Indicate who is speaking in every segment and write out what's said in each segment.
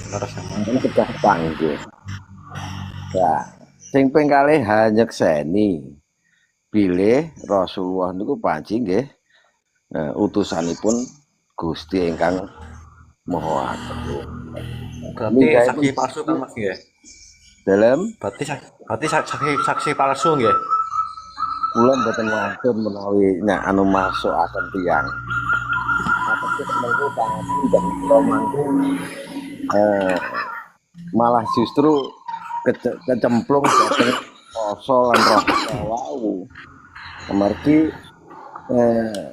Speaker 1: Leres ya, Mas.
Speaker 2: Ini pecah panggih. Ya, sing ping kalih hanyekseni bilih Rasulullah niku panci nggih utusanipun Gusti ingkang Maha Agung.
Speaker 1: Berarti
Speaker 2: Minggaipun
Speaker 1: saksi palsu
Speaker 2: Gusti
Speaker 1: kan Mas nggih?
Speaker 2: dalam
Speaker 1: Berarti saksi palsu nggih?
Speaker 2: kula mboten wantun menawi anu masukaken tiyang. Ateges mengko pangapunten kula mangke eh, malah justru kecemplung dhateng rasa lan rahasa wau. Amargi eh,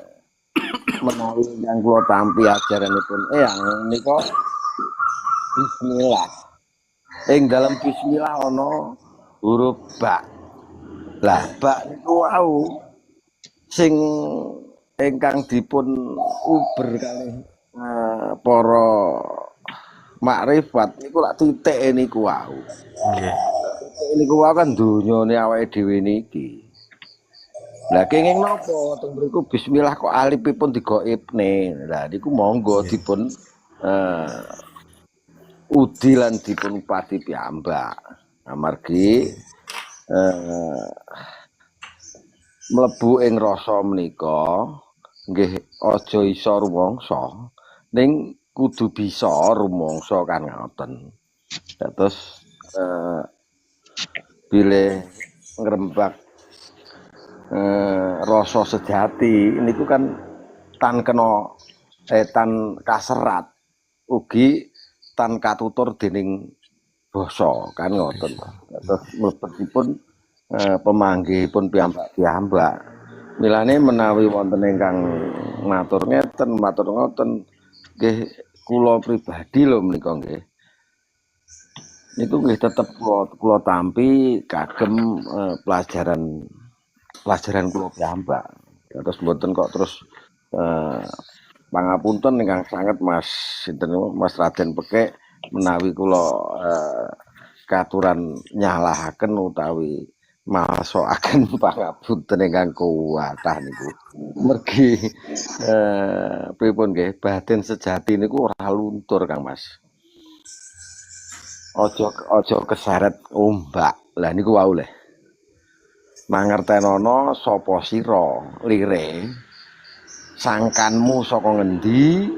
Speaker 2: menawi ingkang kula tampi ajaranipun eyang menika bismillah. Ing dalam bismillah ana huruf ba. Lah bak niku wau sing ingkang dipun uber kalih para makrifat niku lak titik niku wau.
Speaker 1: Nggih.
Speaker 2: Titik niku wau kan donyane awake dhewe niki. Lah kenging napa teng mriku bismillah kok alipipun digaibne. Lah niku monggo
Speaker 1: Nggih.
Speaker 2: dipun eh, udi lan dipun upati piyambak. Amargi eh, mlebu ing rasa menika nggih aja isa rumangsa ning kudu bisa rumangsa kan ngoten. Dados bilih ngrembak rasa sejati niku kan tan kena tan kaserat ugi tan katutur dening basa kan ngoten. Dados mlebetipun pemanggihipun piyambak-piyambak. Milane menawi wonten ingkang matur ngeten, matur ngoten, nggih kula pribadi lho menika nggih. Niku nggih tetep kula tampi kagem pelajaran kula piyambak. Terus mboten kok terus eh, pangapunten ingkang sanget Mas sinten Mas Raden Pekek menawi kula katuran nyalahaken utawi masokaken pangapunten ingkang kuwatah niku. Mergi pripun nggih batin sejati niku ora luntur Kang Mas. Aja keseret ombak. Lah niku wau le. Mangertenono sapa sira lire sangkanmu saka ngendi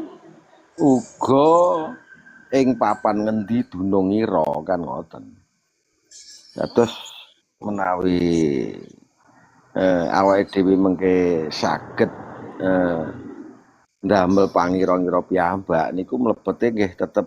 Speaker 2: uga ing papan ngendi dunungira kan ngoten. Dados menawi awake dhewe mengke saged ndamel pangira-ngira piyambak niku mlebete nggih tetep